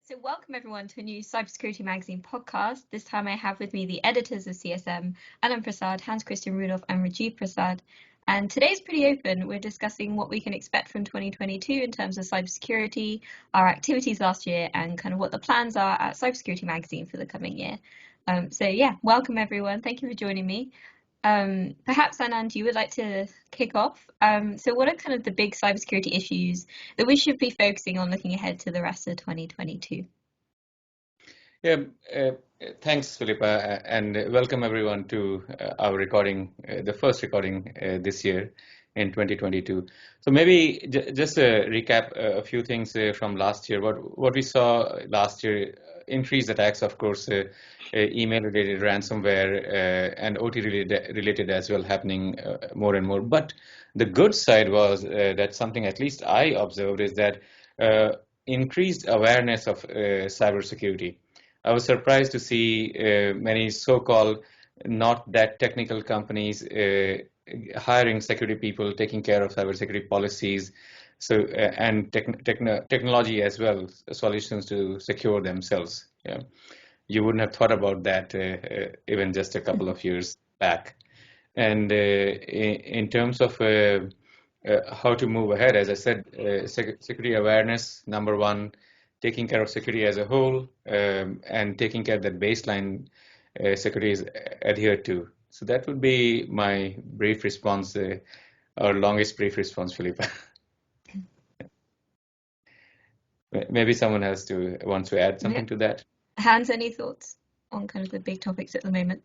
So welcome everyone to a new Cybersecurity Magazine podcast. This time I have with me the editors of CSM, Anand Prasad, Hans Christian Rudolph and Rajeev Prasad. And today's pretty open. We're discussing what we can expect from 2022 in terms of cybersecurity, our activities last year, and kind of what the plans are at Cybersecurity Magazine for the coming year. Welcome everyone. Thank you for joining me. Perhaps Anand, you would like to kick off. So what are kind of the big cybersecurity issues that we should be focusing on looking ahead to the rest of 2022? Yeah, thanks, Philippa, and welcome everyone to our recording, the first recording this year in 2022. So maybe just to recap a few things from last year. What we saw last year, increased attacks, of course, email-related ransomware and OT-related as well happening more and more. But the good side was that something at least I observed is that increased awareness of cybersecurity. I was surprised to see many so-called not that technical companies hiring security people, taking care of cybersecurity policies, and technology as well, solutions to secure themselves. Yeah. You wouldn't have thought about that even just a couple of years back. And in terms of how to move ahead, as I said, security awareness, number one, taking care of security as a whole, and taking care that baseline security is adhered to. So that would be my brief response, or longest brief response, Philippa. Maybe someone wants to add something to that. Hans, any thoughts on kind of the big topics at the moment?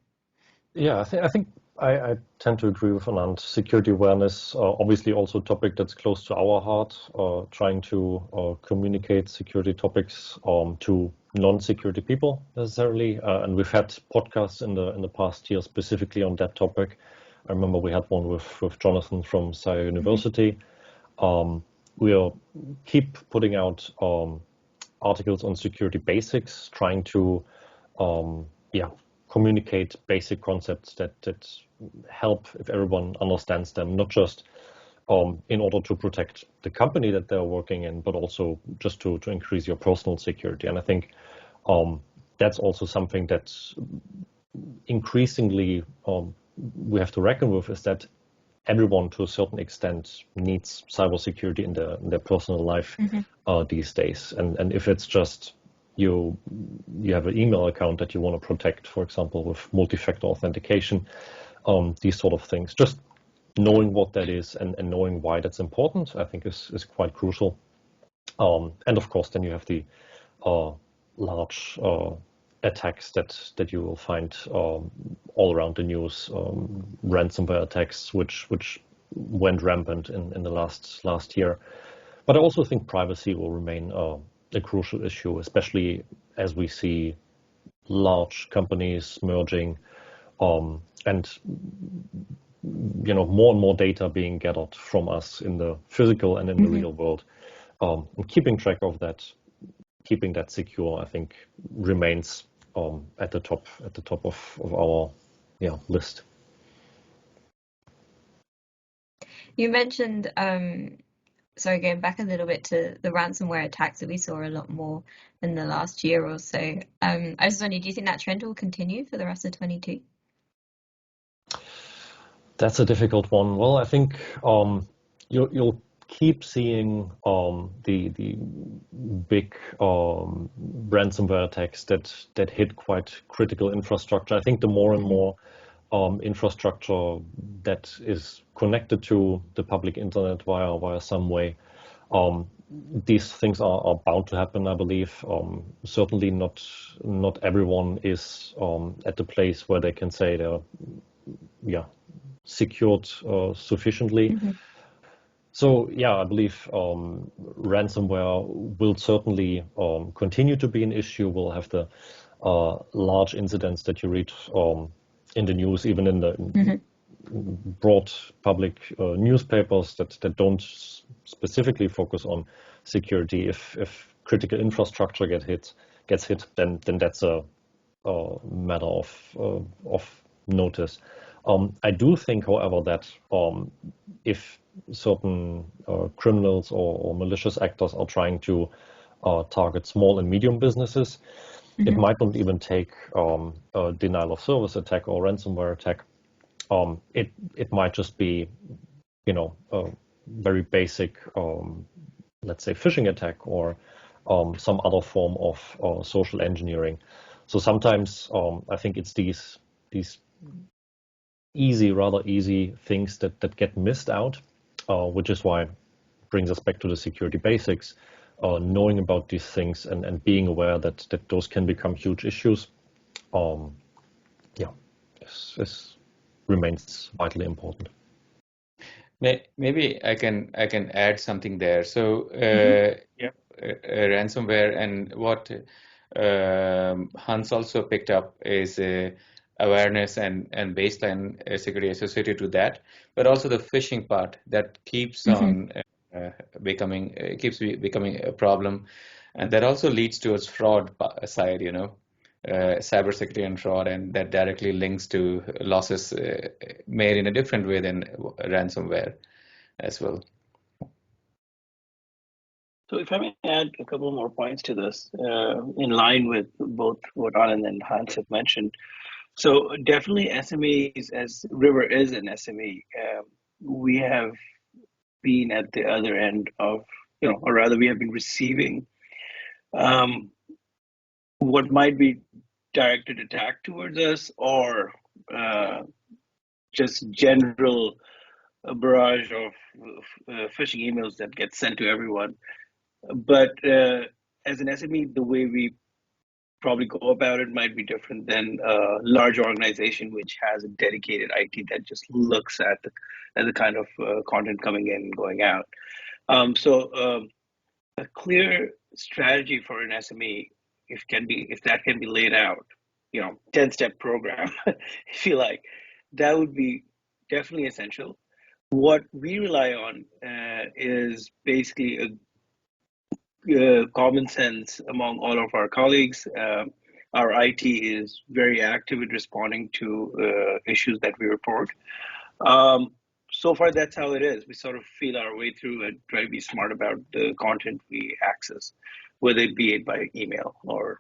Yeah, I think I tend to agree with Anand. Security awareness, obviously also a topic that's close to our heart, trying to communicate security topics to non-security people necessarily. And we've had podcasts in the past year specifically on that topic. I remember we had one with Jonathan from Cyber University. We'll keep putting out articles on security basics, trying to communicate basic concepts that help if everyone understands them, not just in order to protect the company that they're working in, but also just to increase your personal security. And I think that's also something that's increasingly we have to reckon with, is that everyone to a certain extent needs cybersecurity in their personal life these days. And if it's just you have an email account that you want to protect, for example, with multi-factor authentication, these sort of things, just knowing what that is and knowing why that's important, I think is quite crucial. And of course, then you have the large attacks that you will find all around the news, ransomware attacks, which went rampant in the last year. But I also think privacy will remain a crucial issue, especially as we see large companies merging, and more and more data being gathered from us in the physical and in the real world. And keeping track of that, keeping that secure, I think remains at the top of our list. You mentioned, going back a little bit to the ransomware attacks that we saw a lot more in the last year or so. I was wondering, do you think that trend will continue for the rest of 22? That's a difficult one. Well, I think you'll keep seeing the big ransomware attacks that hit quite critical infrastructure. I think the more and more infrastructure that is connected to the public internet via some way, these things are bound to happen, I believe. Certainly not everyone is at the place where they can say they're secured sufficiently. So I believe ransomware will certainly continue to be an issue. We'll have the large incidents that you read in the news, even in the broad public newspapers that don't specifically focus on security. If critical infrastructure gets hit, then that's a matter of notice. I do think, however, that if certain criminals or malicious actors are trying to target small and medium businesses. It might not even take a denial of service attack or ransomware attack. It might just be, a very basic, let's say, phishing attack or some other form of social engineering. So sometimes I think it's these rather easy things that get missed out, which is why it brings us back to the security basics. Knowing about these things and being aware that those can become huge issues, this remains vitally important. Maybe I can add something there. So ransomware, and what Hans also picked up is awareness and baseline security associated to that, but also the phishing part that keeps on becoming a problem, and that also leads towards fraud side, cybersecurity and fraud, and that directly links to losses made in a different way than ransomware as well. So if I may add a couple more points to this, in line with both what Anand and Hans have mentioned. So definitely SMEs, as River is an SME, we have been at the other end of, or rather we have been receiving what might be directed attack towards us, or just general barrage of phishing emails that get sent to everyone. But as an SME, the way we probably go about it might be different than a large organization which has a dedicated IT that just looks at the kind of content coming in and going out. So a clear strategy for an SME, if that can be laid out, 10-step program, if you like, that would be definitely essential. What we rely on is basically a common sense among all of our colleagues. Our IT is very active in responding to issues that we report. So far, that's how it is. We sort of feel our way through and try to be smart about the content we access, whether it be by email or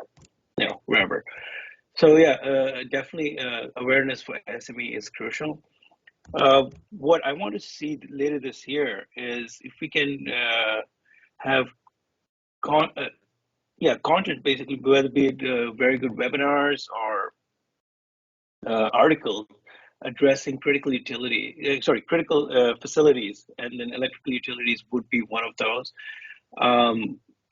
wherever. So definitely awareness for SME is crucial. What I want to see later this year is if we can have content, basically, whether be it very good webinars or articles addressing critical facilities, and then electrical utilities would be one of those.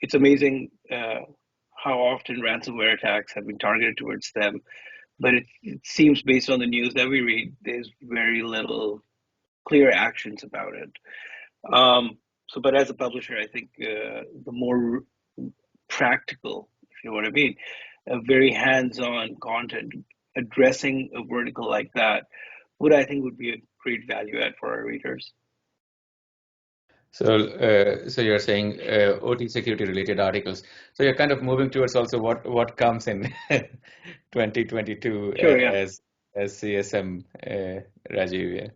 It's amazing how often ransomware attacks have been targeted towards them, but it seems, based on the news that we read, there's very little clear actions about it. But as a publisher, I think the more practical, if you know what I mean, a very hands-on content addressing a vertical like that would be a great value add for our readers. So you're saying OT security related articles. So you're kind of moving towards also what comes in 2022 as CSM, Rajeev.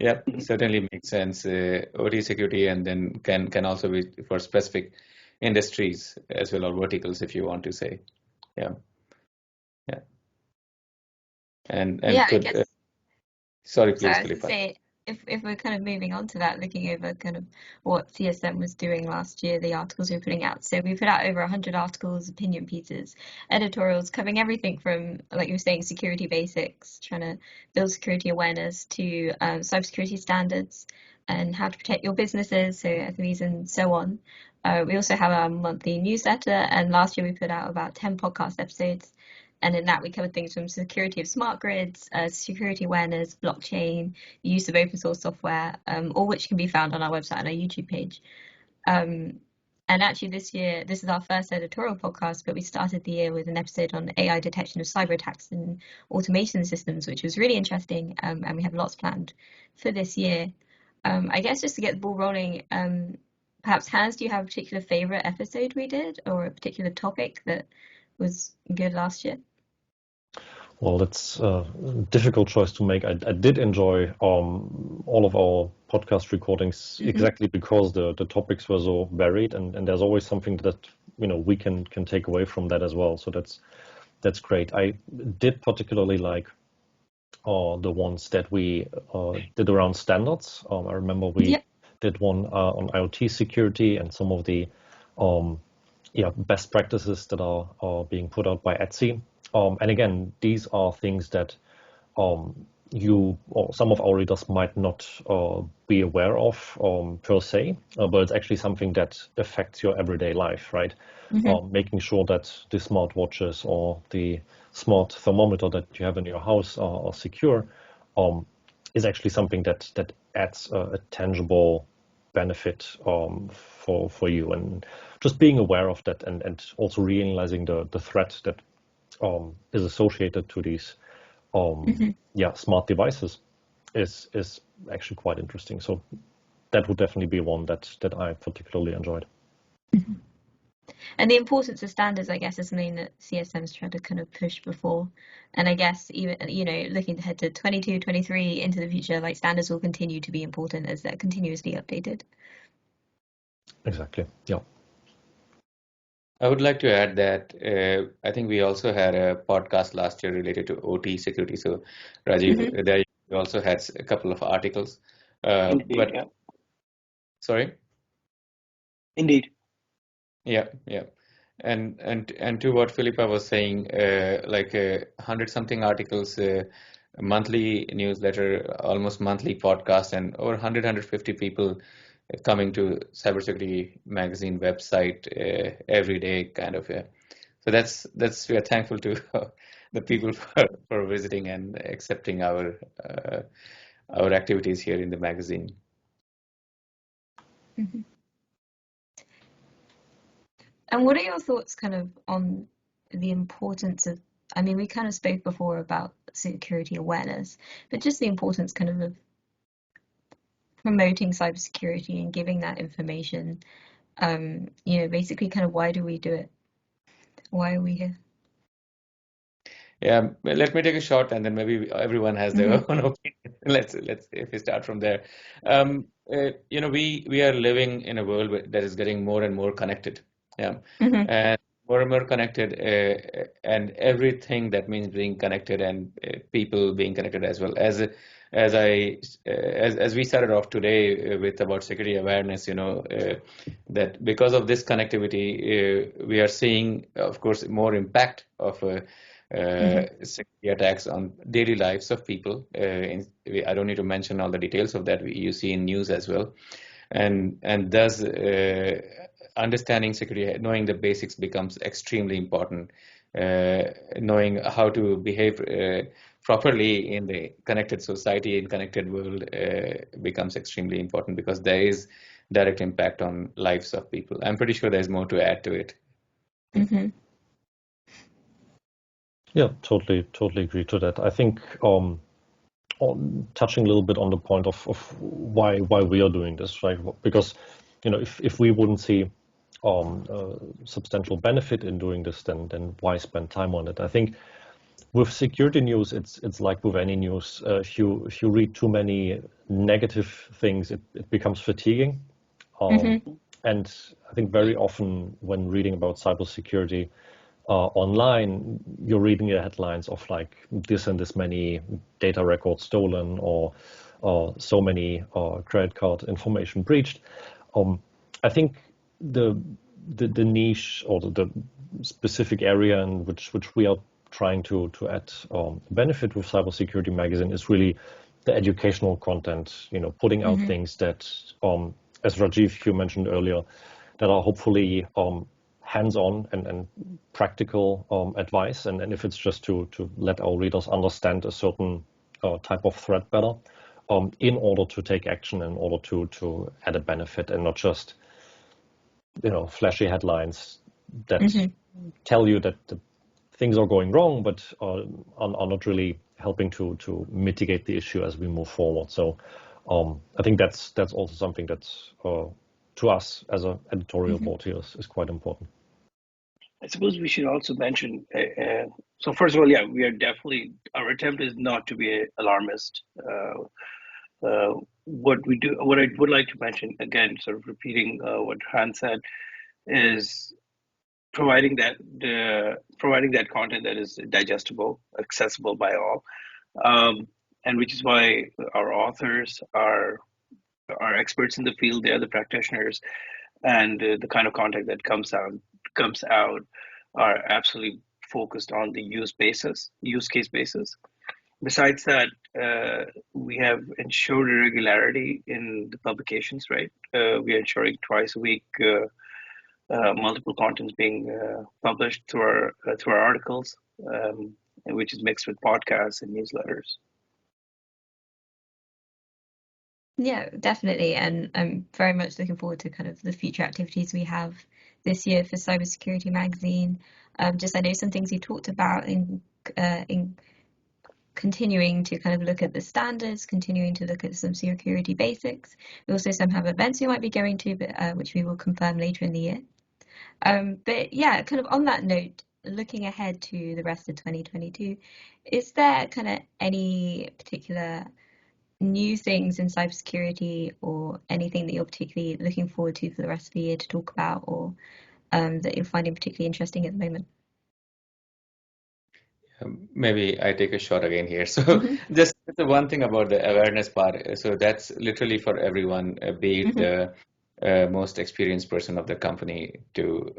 Yeah, certainly makes sense. OT security, and then can also be for specific industries as well, or verticals, if you want to say. Yeah. And I could, guess, sorry, please, so Philippa. If we're kind of moving on to that, looking over kind of what CSM was doing last year, the articles we're putting out. So we put out over 100 articles, opinion pieces, editorials, covering everything from, like you were saying, security basics, trying to build security awareness, to cybersecurity standards and how to protect your businesses, so SMEs and so on. We also have our monthly newsletter, and last year we put out about 10 podcast episodes. And in that, we covered things from security of smart grids, security awareness, blockchain, use of open source software, all which can be found on our website and our YouTube page. And actually this year, this is our first editorial podcast, but we started the year with an episode on AI detection of cyber attacks and automation systems, which was really interesting. And we have lots planned for this year. I guess just to get the ball rolling, perhaps Hans, do you have a particular favorite episode we did, or a particular topic that was good last year? Well, it's a difficult choice to make. I did enjoy all of our podcast recordings exactly because the topics were so varied, and there's always something that we can take away from that as well. So that's great. I did particularly like the ones that we did around standards. I remember we did one on IoT security and some of the best practices that are being put out by ETSI. And again, these are things that you or some of our readers might not be aware of per se, but it's actually something that affects your everyday life, right? Making sure that the smartwatches or the smart thermometer that you have in your house are secure is actually something that adds a tangible benefit for you, and just being aware of that and also realizing the threat that is associated to these smart devices is actually quite interesting. So that would definitely be one that I particularly enjoyed. And the importance of standards, I guess, is something that CSMs try to kind of push before. And I guess even, looking ahead to 22, 23 into the future, like standards will continue to be important as they're continuously updated. Exactly. Yeah. I would like to add that I think we also had a podcast last year related to OT security. So, Rajeev, there you also had a couple of articles. Indeed, yeah. Sorry? Indeed. Yeah. And to what Philippa was saying, like 100-something articles, monthly newsletter, almost monthly podcast, and over 150 people coming to Cybersecurity Magazine website every day, kind of. So that's we are thankful to the people for visiting and accepting our activities here in the magazine. And what are your thoughts kind of on the importance of, I mean, we kind of spoke before about security awareness, but just the importance kind of promoting cybersecurity and giving that information, basically kind of why do we do it? Why are we here? Yeah, let me take a shot, and then maybe everyone has their own opinion. Let's if we start from there. We are living in a world that is getting more and more connected. Yeah, and more connected, and everything that means being connected and people being connected as well. As we started off today with about security awareness, that because of this connectivity, we are seeing, of course, more impact of security attacks on daily lives of people. I don't need to mention all the details of that. You see in news as well, and thus understanding security, knowing the basics becomes extremely important. Knowing how to behave properly in the connected society, in connected world, becomes extremely important because there is direct impact on lives of people. I'm pretty sure there's more to add to it. Yeah, totally agree to that. I think touching a little bit on the point of why we are doing this, right? Because if we wouldn't see substantial benefit in doing this, then why spend time on it? I think with security news, it's like with any news. If you read too many negative things, it becomes fatiguing. And I think very often when reading about cybersecurity online, you're reading the headlines of like this and this many data records stolen or so many credit card information breached. I think the niche or the specific area in which we are trying to add benefit with Cybersecurity Magazine is really the educational content, putting out things that, as Rajeev, you mentioned earlier, that are hopefully hands-on and practical advice. And if it's just to let our readers understand a certain type of threat better, in order to take action, in order to add a benefit and not just, flashy headlines that tell you that the things are going wrong, but are not really helping to mitigate the issue as we move forward. So I think that's also something that's to us as an editorial board here is quite important. I suppose we should also mention, so first of all, yeah, we are definitely, our attempt is not to be alarmist. What I would like to mention, again, sort of repeating what Hans said, is providing that content that is digestible, accessible by all, and which is why our authors are experts in the field. They are the practitioners, and the kind of content that comes out are absolutely focused on the use case basis. Besides that, we have ensured a regularity in the publications, right? We are ensuring twice a week multiple contents being published through our articles, which is mixed with podcasts and newsletters. Yeah, definitely. And I'm very much looking forward to kind of the future activities we have this year for Cybersecurity Magazine. I know some things you talked about in continuing to kind of look at the standards, continuing to look at some security basics. We also some have events we might be going to, but which we will confirm later in the year. But yeah, kind of on that note, looking ahead to the rest of 2022, is there kind of any particular new things in cybersecurity or anything that you're particularly looking forward to for the rest of the year to talk about, or that you're finding particularly interesting at the moment? Maybe I take a shot again here. So just the one thing about the awareness part. So that's literally for everyone, be it the most experienced person of the company to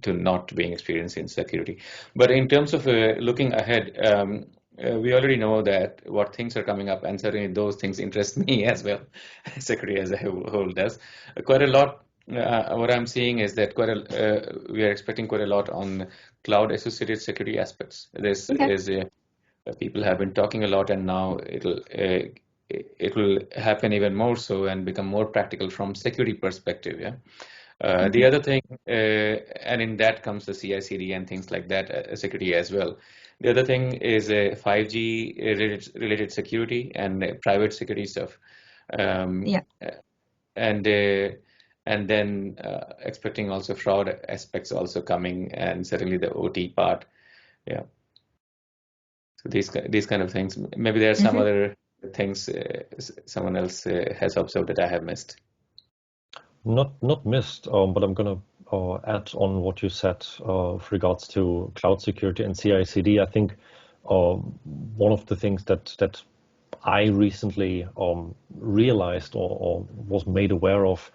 not being experienced in security. But in terms of looking ahead, we already know that what things are coming up, and certainly those things interest me as well. Security as a whole does quite a lot. What I'm seeing is that we are expecting quite a lot on cloud-associated security aspects. This is people have been talking a lot, and now it will happen even more so and become more practical from security perspective. Yeah. The other thing, and in that comes the CI/CD and things like that, security as well. The other thing is 5G related security and private security stuff. And then expecting also fraud aspects also coming, and certainly the OT part. Yeah. So these kind of things. Maybe there are some other things someone else has observed that I have missed. Not missed, but I'm going to add on what you said with regards to cloud security and CI/CD. I think one of the things that I recently realized or was made aware of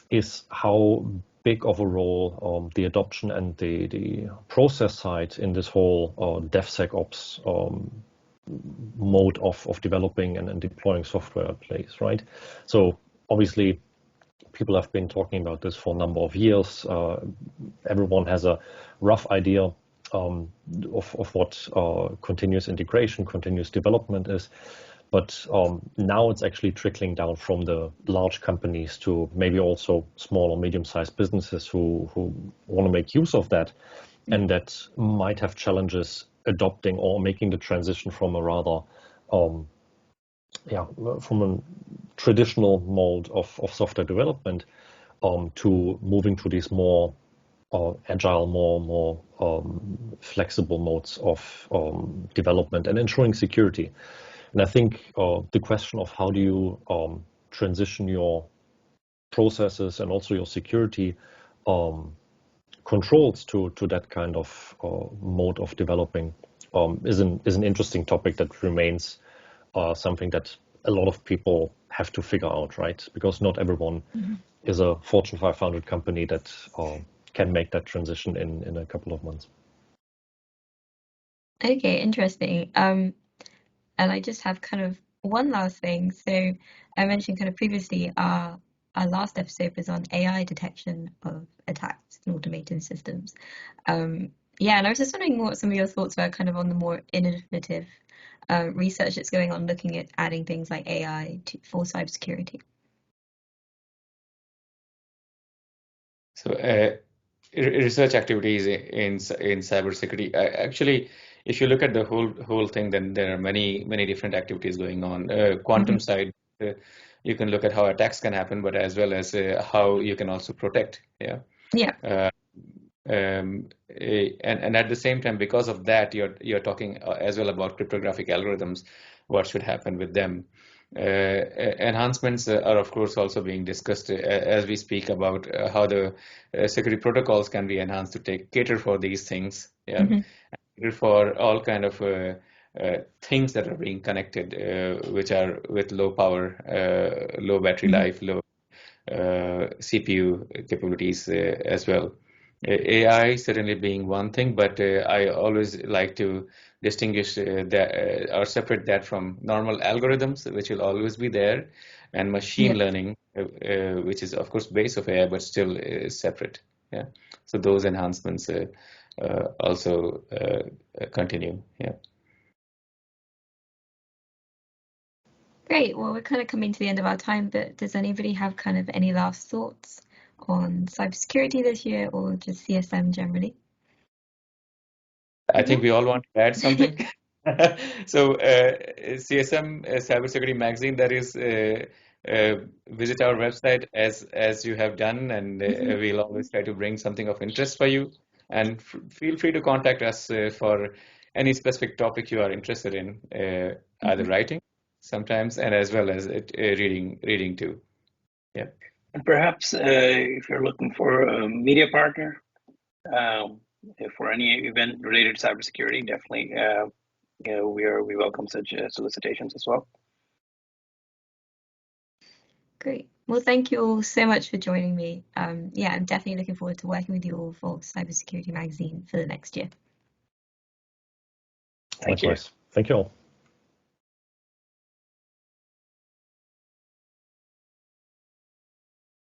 is how big of a role the adoption and the process side in this whole DevSecOps mode of developing and deploying software plays, right? So obviously, people have been talking about this for a number of years. Everyone has a rough idea of what continuous integration, continuous development is. But now it's actually trickling down from the large companies to maybe also small or medium-sized businesses who want to make use of that, and that might have challenges adopting or making the transition from a rather from a traditional mode of software development to moving to these more agile, more flexible modes of development and ensuring security. And I think the question of how do you transition your processes and also your security controls to that kind of mode of developing is an interesting topic that remains something that a lot of people have to figure out, right? Because not everyone is a Fortune 500 company that can make that transition in a couple of months. Okay, interesting. And I just have kind of one last thing. So I mentioned kind of previously our last episode was on AI detection of attacks in automated systems. And I was just wondering what some of your thoughts were kind of on the more innovative research that's going on, looking at adding things like AI for cybersecurity. So research activities in cybersecurity, actually, if you look at the whole thing, then there are many different activities going on. Quantum side, you can look at how attacks can happen, but as well as how you can also protect. And at the same time, because of that, you're talking as well about cryptographic algorithms, what should happen with them. Enhancements are, of course, also being discussed as we speak about how the security protocols can be enhanced to cater for these things. Yeah, cater for all kind of things that are being connected, which are with low power, low battery life, low CPU capabilities as well. AI certainly being one thing, but I always like to distinguish that or separate that from normal algorithms, which will always be there, and machine learning, which is of course base of AI, but still separate. Yeah. So those enhancements also continue. Yeah. Great. Well, we're kind of coming to the end of our time, but does anybody have kind of any last thoughts on cybersecurity this year or just CSM generally? I think we all want to add something. So CSM Cybersecurity Magazine, that is, visit our website as you have done, and we'll always try to bring something of interest for you. And feel free to contact us for any specific topic you are interested in, either writing sometimes and as well as reading too. Yeah. And perhaps if you're looking for a media partner for any event related to cybersecurity, definitely we welcome such solicitations as well. Great. Well, thank you all so much for joining me. Yeah, I'm definitely looking forward to working with you all for Cybersecurity Magazine for the next year. Thank you. Thank you all.